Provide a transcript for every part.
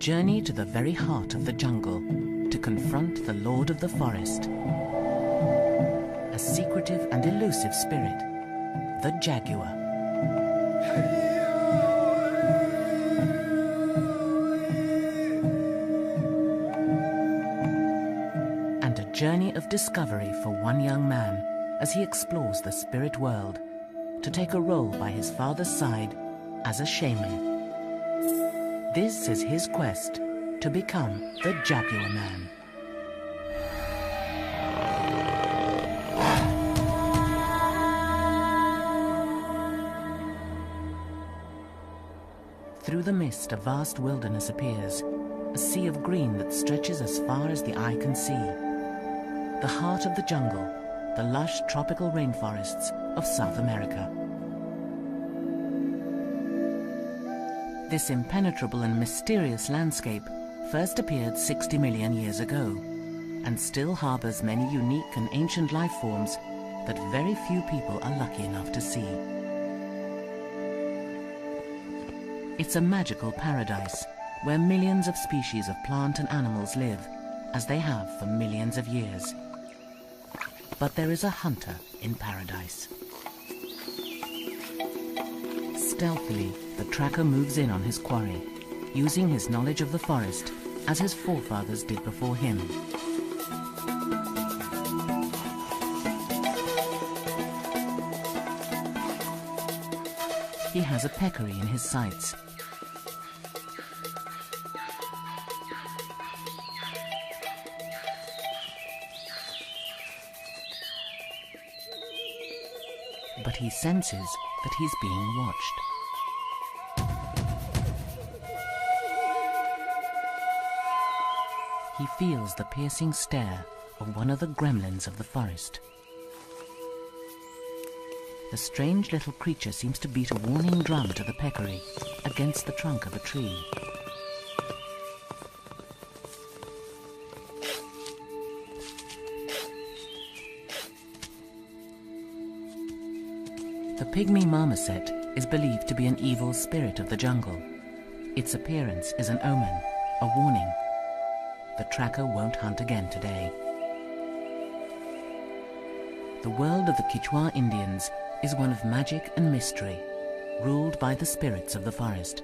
journey to the very heart of the jungle to confront the Lord of the Forest, a secretive and elusive spirit, the Jaguar. And a journey of discovery for one young man as he explores the spirit world, to take a role by his father's side as a shaman. This is his quest to become the Jaguar Man. Through the mist, a vast wilderness appears, a sea of green that stretches as far as the eye can see. The heart of the jungle, the lush tropical rainforests of South America. This impenetrable and mysterious landscape first appeared 60 million years ago, and still harbors many unique and ancient life forms that very few people are lucky enough to see. It's a magical paradise where millions of species of plant and animals live, as they have for millions of years. But there is a hunter in paradise. Stealthily, the tracker moves in on his quarry, using his knowledge of the forest as his forefathers did before him. He has a peccary in his sights. But he senses that he's being watched. He feels the piercing stare of one of the gremlins of the forest. The strange little creature seems to beat a warning drum to the peccary against the trunk of a tree. The pygmy marmoset is believed to be an evil spirit of the jungle. Its appearance is an omen, a warning. The tracker won't hunt again today. The world of the Quichua Indians is one of magic and mystery, ruled by the spirits of the forest.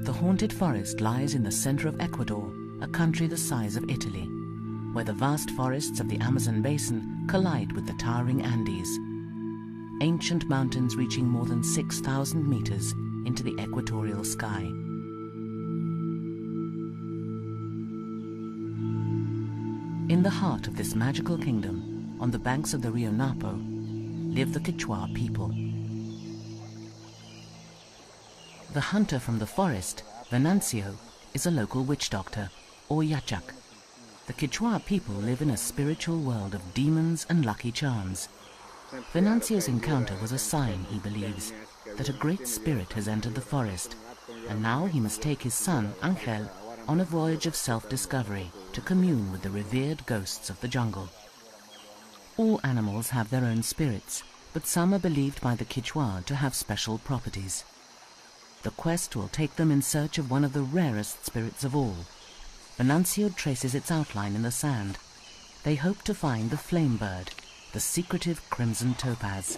The haunted forest lies in the center of Ecuador, a country the size of Italy, where the vast forests of the Amazon basin collide with the towering Andes, ancient mountains reaching more than 6,000 meters into the equatorial sky. In the heart of this magical kingdom, on the banks of the Rio Napo, live the Quichua people. The hunter from the forest, Venancio, is a local witch doctor, or yachak. The Quichua people live in a spiritual world of demons and lucky charms. Venancio's encounter was a sign, he believes, that a great spirit has entered the forest, and now he must take his son, Angel, on a voyage of self-discovery to commune with the revered ghosts of the jungle. All animals have their own spirits, but some are believed by the Quichua to have special properties. The quest will take them in search of one of the rarest spirits of all. Venancio traces its outline in the sand. They hope to find the flame bird, the secretive crimson topaz.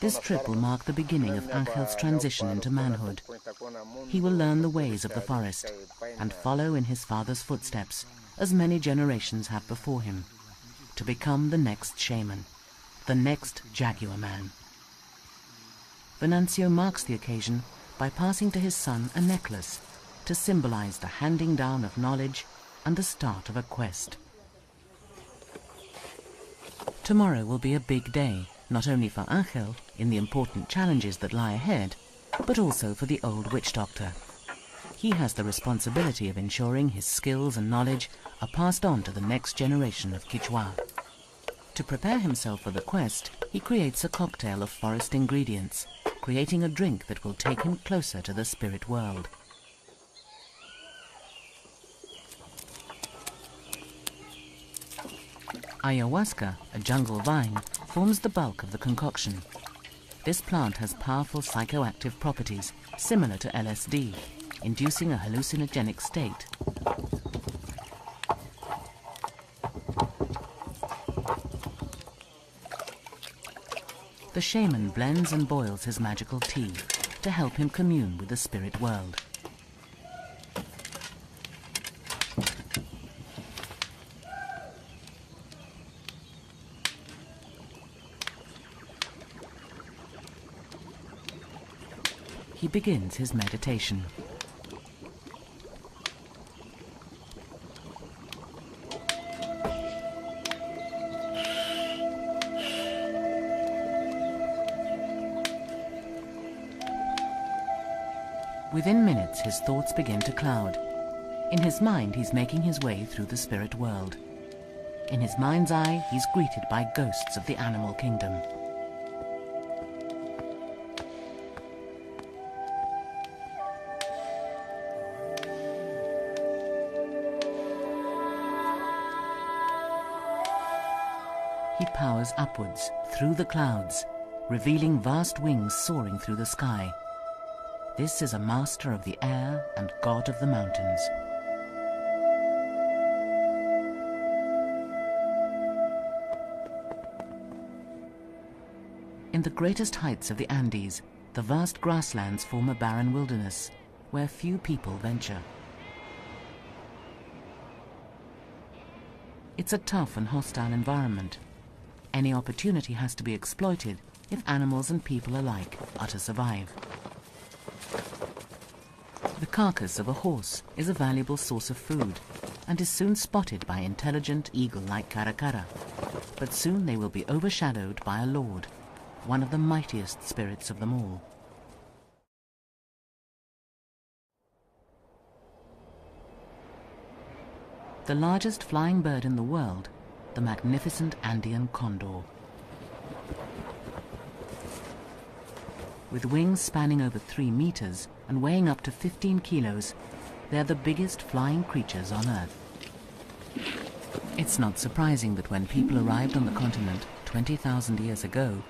This trip will mark the beginning of Angel's transition into manhood. He will learn the ways of the forest and follow in his father's footsteps, as many generations have before him, to become the next shaman, the next Jaguar Man. Venancio marks the occasion by passing to his son a necklace to symbolize the handing down of knowledge and the start of a quest. Tomorrow will be a big day, not only for Angel in the important challenges that lie ahead, but also for the old witch doctor. He has the responsibility of ensuring his skills and knowledge are passed on to the next generation of Quichua. To prepare himself for the quest, he creates a cocktail of forest ingredients, creating a drink that will take him closer to the spirit world. Ayahuasca, a jungle vine, forms the bulk of the concoction, This plant has powerful psychoactive properties similar to LSD, inducing a hallucinogenic state. The shaman blends and boils his magical tea to help him commune with the spirit world. He begins his meditation. Within minutes, his thoughts begin to cloud. In his mind, he's making his way through the spirit world. In his mind's eye, he's greeted by ghosts of the animal kingdom. He powers upwards, through the clouds, revealing vast wings soaring through the sky. This is a master of the air and god of the mountains. In the greatest heights of the Andes, the vast grasslands form a barren wilderness, where few people venture. It's a tough and hostile environment. Any opportunity has to be exploited if animals and people alike are to survive. The carcass of a horse is a valuable source of food and is soon spotted by intelligent eagle-like caracara. But soon they will be overshadowed by a lord, one of the mightiest spirits of them all. The largest flying bird in the world, the magnificent Andean condor. With wings spanning over 3 meters and weighing up to 15 kilos, they're the biggest flying creatures on Earth. It's not surprising that when people arrived on the continent 20,000 years ago,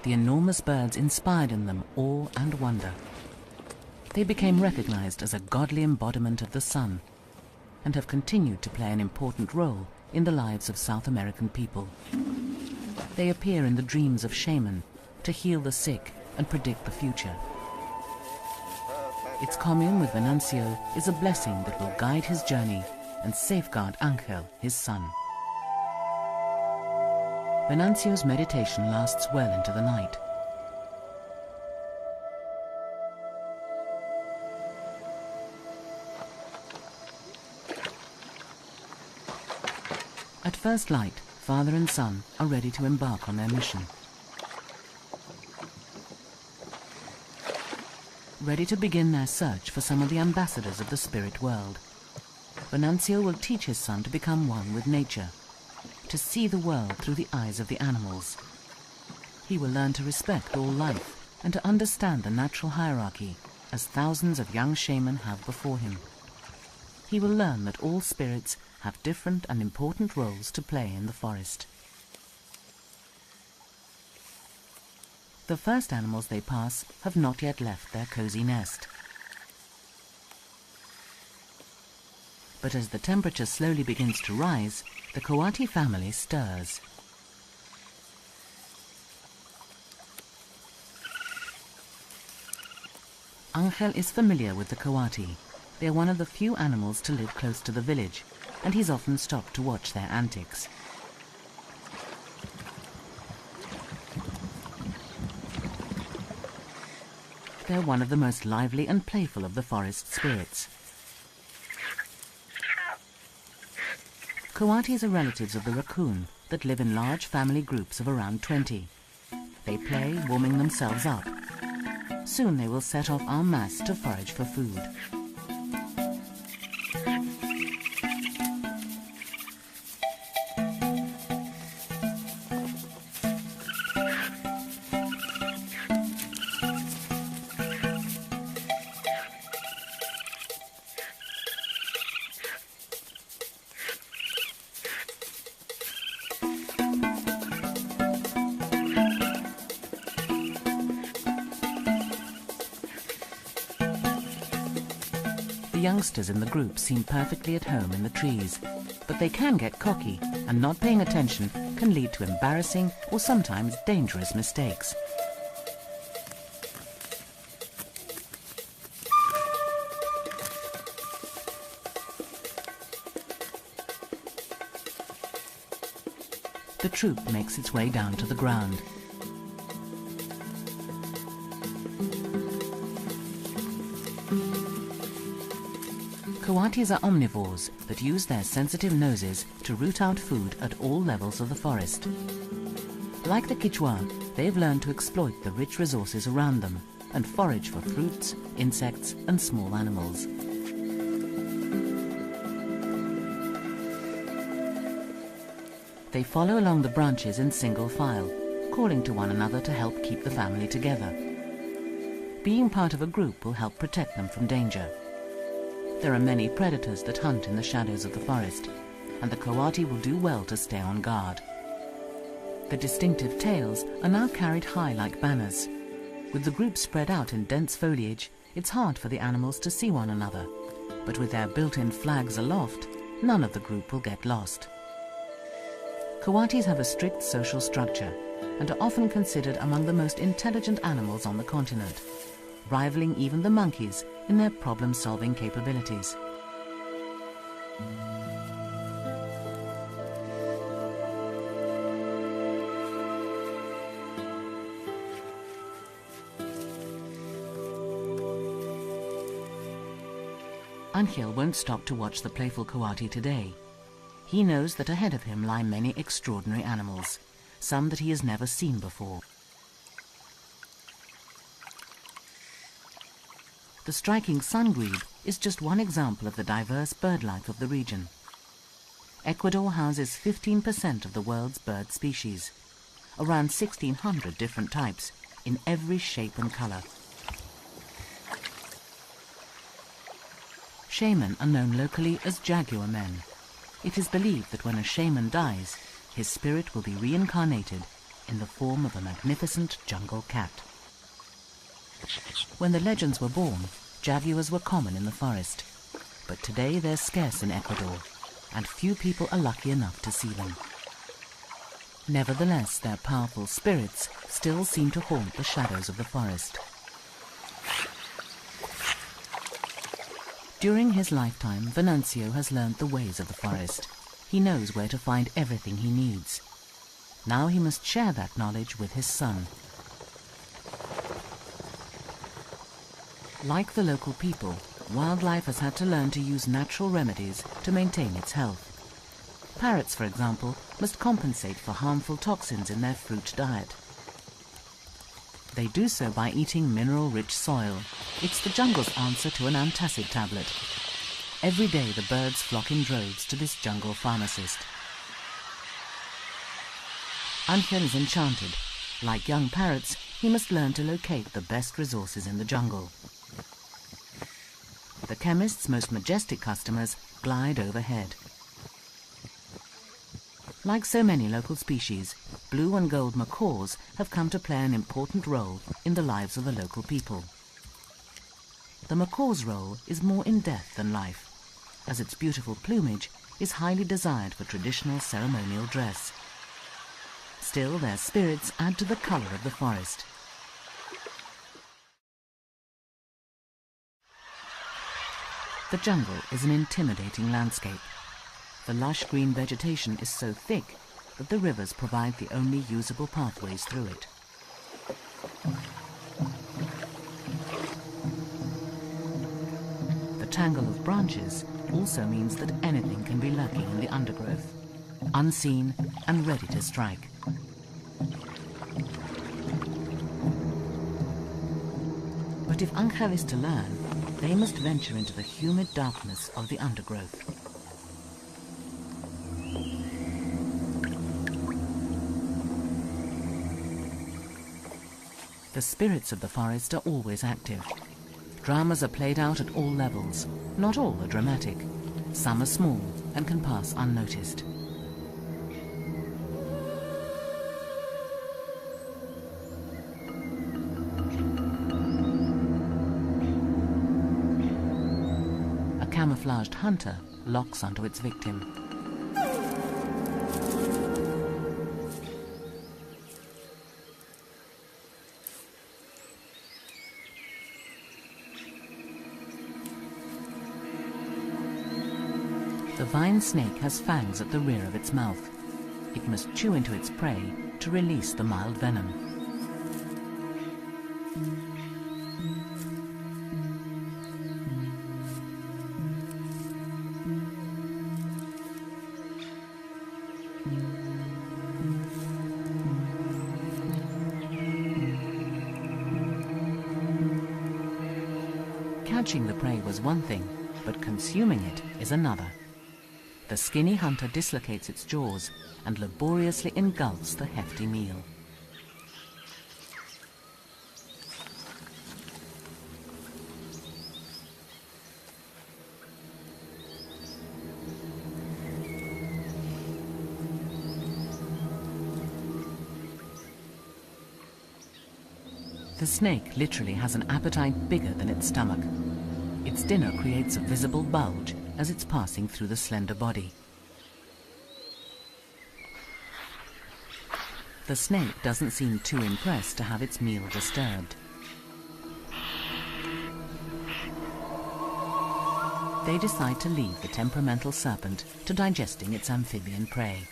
the enormous birds inspired in them awe and wonder. They became recognized as a godly embodiment of the sun and have continued to play an important role in the lives of South American people. They appear in the dreams of shaman to heal the sick and predict the future. Its commune with Venancio is a blessing that will guide his journey and safeguard Angel, his son. Venancio's meditation lasts well into the night. At first light, father and son are ready to embark on their mission. Ready to begin their search for some of the ambassadors of the spirit world. Venancio will teach his son to become one with nature, to see the world through the eyes of the animals. He will learn to respect all life and to understand the natural hierarchy, as thousands of young shaman have before him. He will learn that all spirits have different and important roles to play in the forest. The first animals they pass have not yet left their cozy nest. But as the temperature slowly begins to rise, the coati family stirs. Angel is familiar with the coati. They are one of the few animals to live close to the village, and he's often stopped to watch their antics. They're one of the most lively and playful of the forest spirits. Coatis are relatives of the raccoon that live in large family groups of around 20. They play, warming themselves up. Soon they will set off en masse to forage for food. youngsters in the group seem perfectly at home in the trees, but they can get cocky, and not paying attention can lead to embarrassing or sometimes dangerous mistakes. The troop makes its way down to the ground. Coatis are omnivores that use their sensitive noses to root out food at all levels of the forest. Like the Jaguar, they've learned to exploit the rich resources around them and forage for fruits, insects and small animals. They follow along the branches in single file, calling to one another to help keep the family together. Being part of a group will help protect them from danger. There are many predators that hunt in the shadows of the forest, and the coati will do well to stay on guard. The distinctive tails are now carried high like banners. With the group spread out in dense foliage, it's hard for the animals to see one another, but with their built-in flags aloft, none of the group will get lost. Coatis have a strict social structure and are often considered among the most intelligent animals on the continent, rivaling even the monkeys in their problem-solving capabilities. Angel won't stop to watch the playful coati today. He knows that ahead of him lie many extraordinary animals, some that he has never seen before. The striking sun grebe is just one example of the diverse bird life of the region. Ecuador houses 15% of the world's bird species, around 1,600 different types, in every shape and color. Shaman are known locally as Jaguar men. It is believed that when a shaman dies, his spirit will be reincarnated in the form of a magnificent jungle cat. When the legends were born, jaguars were common in the forest, but today they're scarce in Ecuador, and few people are lucky enough to see them. Nevertheless, their powerful spirits still seem to haunt the shadows of the forest. During his lifetime, Venancio has learned the ways of the forest. He knows where to find everything he needs. Now he must share that knowledge with his son. Like the local people, wildlife has had to learn to use natural remedies to maintain its health. Parrots, for example, must compensate for harmful toxins in their fruit diet. They do so by eating mineral-rich soil. It's the jungle's answer to an antacid tablet. Every day the birds flock in droves to this jungle pharmacist. Angel is enchanted. Like young parrots, he must learn to locate the best resources in the jungle. The chemist's most majestic customers glide overhead. Like so many local species, blue and gold macaws have come to play an important role in the lives of the local people. The macaw's role is more in death than life, as its beautiful plumage is highly desired for traditional ceremonial dress. Still, their spirits add to the color of the forest. The jungle is an intimidating landscape. The lush green vegetation is so thick that the rivers provide the only usable pathways through it. The tangle of branches also means that anything can be lurking in the undergrowth, unseen and ready to strike. But if Angel is to learn, they must venture into the humid darkness of the undergrowth. The spirits of the forest are always active. Dramas are played out at all levels. Not all are dramatic. Some are small and can pass unnoticed. camouflaged hunter locks onto its victim. The vine snake has fangs at the rear of its mouth. It must chew into its prey to release the mild venom. Catching the prey was one thing, but consuming it is another. The skinny hunter dislocates its jaws and laboriously engulfs the hefty meal. The snake literally has an appetite bigger than its stomach. Its dinner creates a visible bulge as it's passing through the slender body. The snake doesn't seem too impressed to have its meal disturbed. They decide to leave the temperamental serpent to digesting its amphibian prey.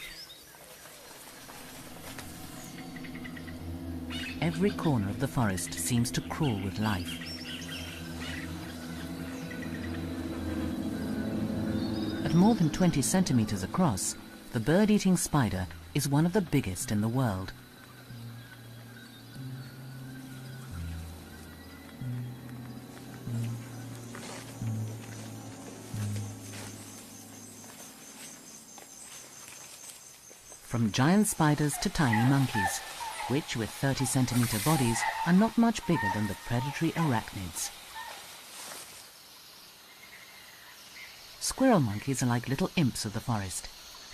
Every corner of the forest seems to crawl with life. At more than 20 centimeters across, the bird-eating spider is one of the biggest in the world. From giant spiders to tiny monkeys, which with 30-centimeter bodies are not much bigger than the predatory arachnids. Squirrel monkeys are like little imps of the forest.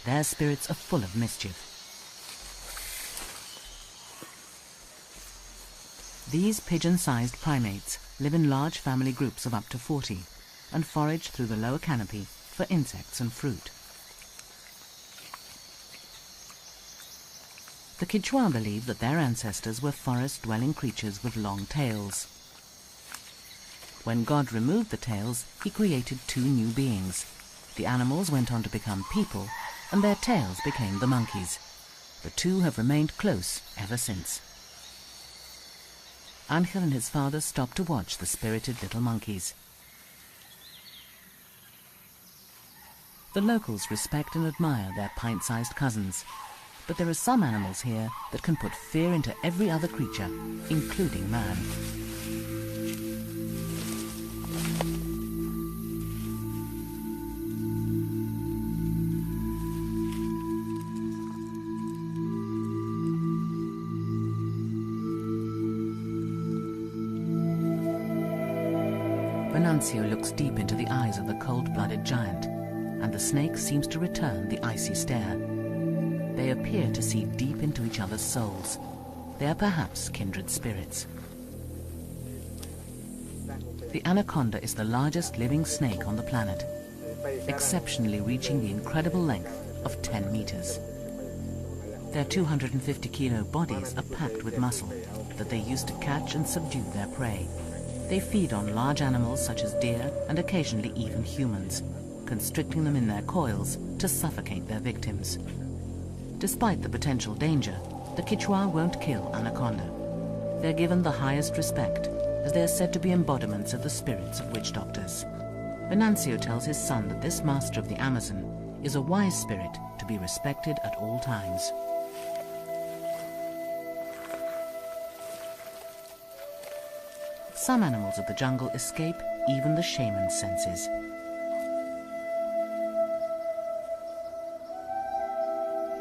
Their spirits are full of mischief. These pigeon-sized primates live in large family groups of up to 40 and forage through the lower canopy for insects and fruit. The Quichua believe that their ancestors were forest-dwelling creatures with long tails. When God removed the tails, he created two new beings. The animals went on to become people, and their tails became the monkeys. The two have remained close ever since. Angel and his father stopped to watch the spirited little monkeys. The locals respect and admire their pint-sized cousins, but there are some animals here that can put fear into every other creature, including man. Venancio looks deep into the eyes of the cold-blooded giant, and the snake seems to return the icy stare. They appear to see deep into each other's souls. They are perhaps kindred spirits. The anaconda is the largest living snake on the planet, exceptionally reaching the incredible length of 10 meters. Their 250-kilo bodies are packed with muscle that they use to catch and subdue their prey. They feed on large animals such as deer and occasionally even humans, constricting them in their coils to suffocate their victims. Despite the potential danger, the Quichua won't kill anaconda. They're given the highest respect, as they are said to be embodiments of the spirits of witch doctors. Venancio tells his son that this master of the Amazon is a wise spirit to be respected at all times. Some animals of the jungle escape even the shaman's senses.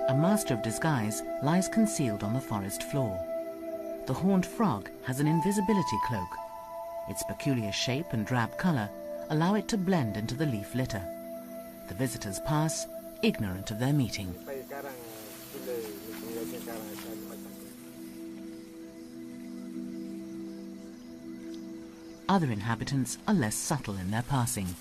A master of disguise lies concealed on the forest floor. The horned frog has an invisibility cloak. Its peculiar shape and drab color allow it to blend into the leaf litter. The visitors pass, ignorant of their meeting. Other inhabitants are less subtle in their passing.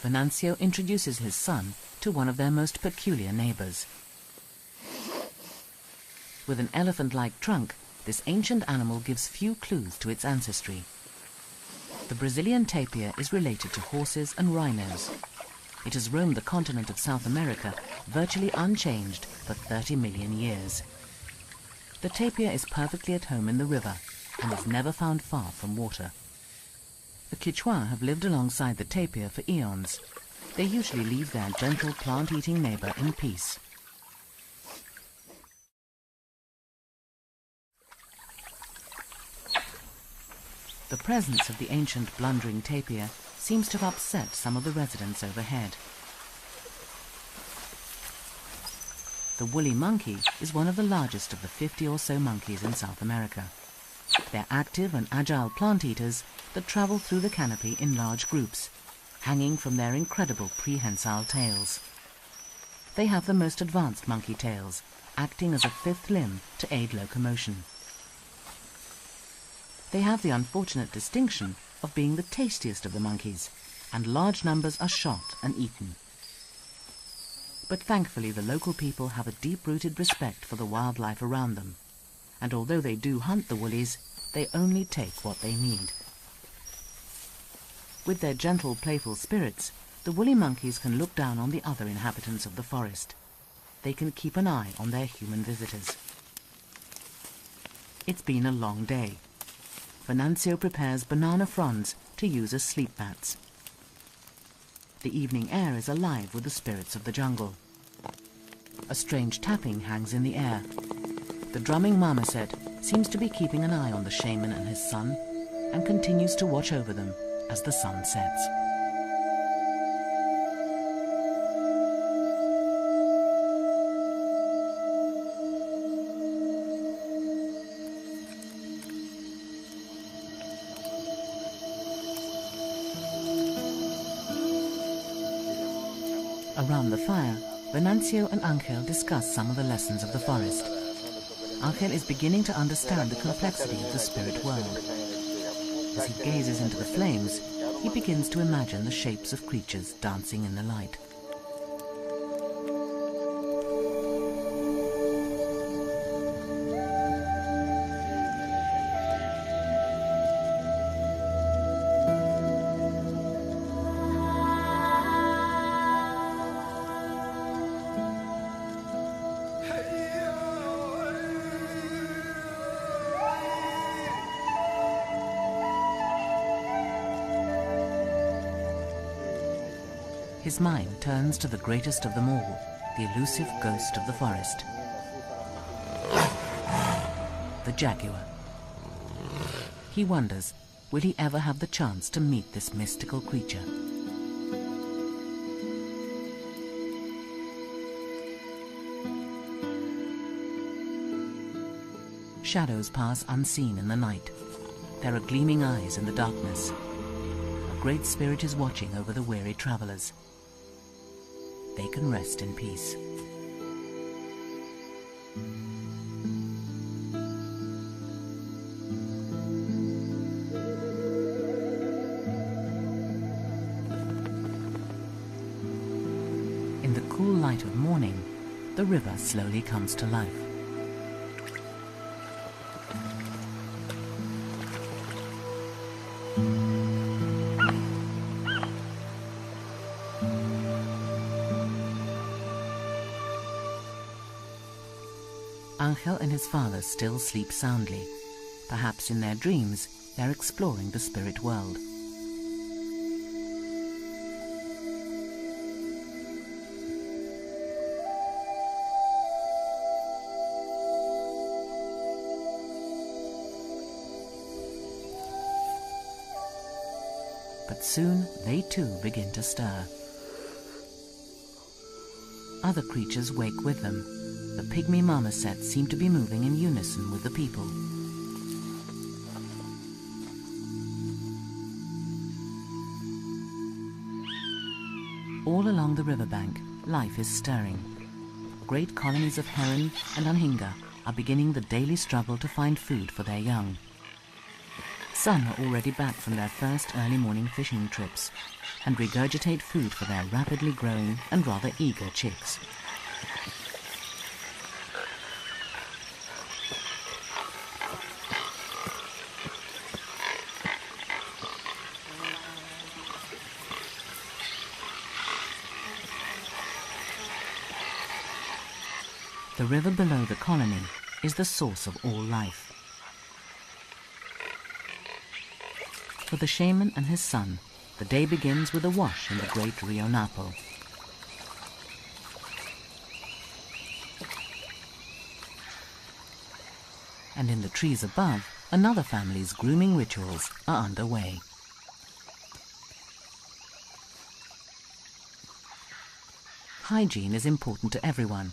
Venancio introduces his son to one of their most peculiar neighbors. With an elephant-like trunk, this ancient animal gives few clues to its ancestry. The Brazilian tapir is related to horses and rhinos. It has roamed the continent of South America virtually unchanged for 30 million years. The tapir is perfectly at home in the river and is never found far from water. The Quichua have lived alongside the tapir for eons. They usually leave their gentle plant-eating neighbor in peace. The presence of the ancient blundering tapir seems to have upset some of the residents overhead. The woolly monkey is one of the largest of the 50 or so monkeys in South America. They're active and agile plant eaters that travel through the canopy in large groups, hanging from their incredible prehensile tails. They have the most advanced monkey tails, acting as a fifth limb to aid locomotion. They have the unfortunate distinction of being the tastiest of the monkeys, and large numbers are shot and eaten. But thankfully the local people have a deep-rooted respect for the wildlife around them, and although they do hunt the woolies, they only take what they need. With their gentle, playful spirits, the woolly monkeys can look down on the other inhabitants of the forest. They can keep an eye on their human visitors. It's been a long day. Venancio prepares banana fronds to use as sleep mats. The evening air is alive with the spirits of the jungle. A strange tapping hangs in the air. The drumming marmoset seems to be keeping an eye on the shaman and his son, and continues to watch over them as the sun sets. Around the fire, Venancio and Angel discuss some of the lessons of the forest. Angel is beginning to understand the complexity of the spirit world. As he gazes into the flames, he begins to imagine the shapes of creatures dancing in the light. His mind turns to the greatest of them all, the elusive ghost of the forest, the jaguar. He wonders, will he ever have the chance to meet this mystical creature? Shadows pass unseen in the night. There are gleaming eyes in the darkness. A great spirit is watching over the weary travelers. They can rest in peace. In the cool light of morning, the river slowly comes to life. Angel and his father still sleep soundly. Perhaps in their dreams, they're exploring the spirit world. But soon they too begin to stir. Other creatures wake with them. The pygmy marmosets seem to be moving in unison with the people. All along the riverbank, life is stirring. Great colonies of heron and anhinga are beginning the daily struggle to find food for their young. Some are already back from their first early morning fishing trips and regurgitate food for their rapidly growing and rather eager chicks. The river below the colony is the source of all life. For the shaman and his son, the day begins with a wash in the great Rio Napo. And in the trees above, another family's grooming rituals are underway. Hygiene is important to everyone,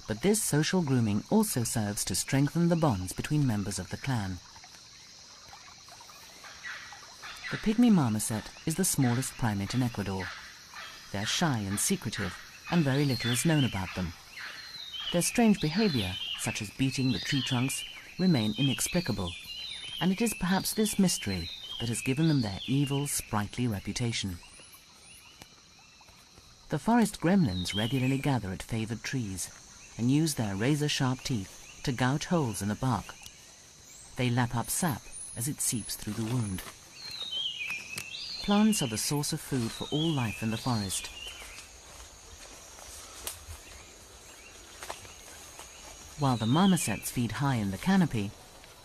but this social grooming also serves to strengthen the bonds between members of the clan. The pygmy marmoset is the smallest primate in Ecuador. They're shy and secretive, and very little is known about them. Their strange behavior, such as beating the tree trunks, remain inexplicable, and it is perhaps this mystery that has given them their evil, sprightly reputation. The forest gremlins regularly gather at favored trees and use their razor-sharp teeth to gouge holes in the bark. They lap up sap as it seeps through the wound. Plants are the source of food for all life in the forest. While the marmosets feed high in the canopy,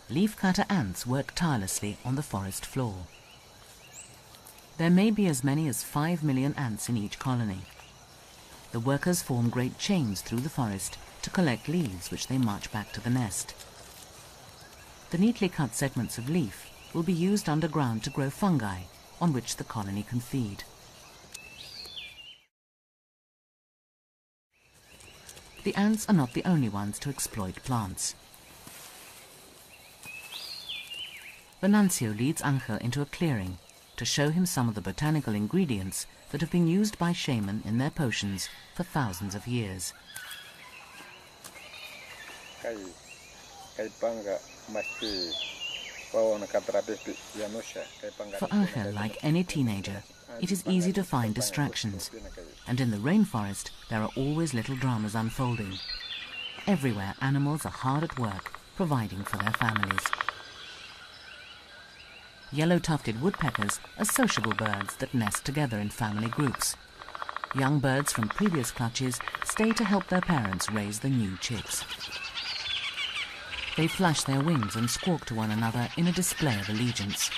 leafcutter ants work tirelessly on the forest floor. There may be as many as 5 million ants in each colony. The workers form great chains through the forest to collect leaves which they march back to the nest. The neatly cut segments of leaf will be used underground to grow fungi on which the colony can feed. The ants are not the only ones to exploit plants. Venancio leads Angel into a clearing to show him some of the botanical ingredients that have been used by shaman in their potions for thousands of years. For Angel, like any teenager, it is easy to find distractions, and in the rainforest there are always little dramas unfolding. Everywhere animals are hard at work, providing for their families. Yellow-tufted woodpeckers are sociable birds that nest together in family groups. Young birds from previous clutches stay to help their parents raise the new chicks. They flash their wings and squawk to one another in a display of allegiance.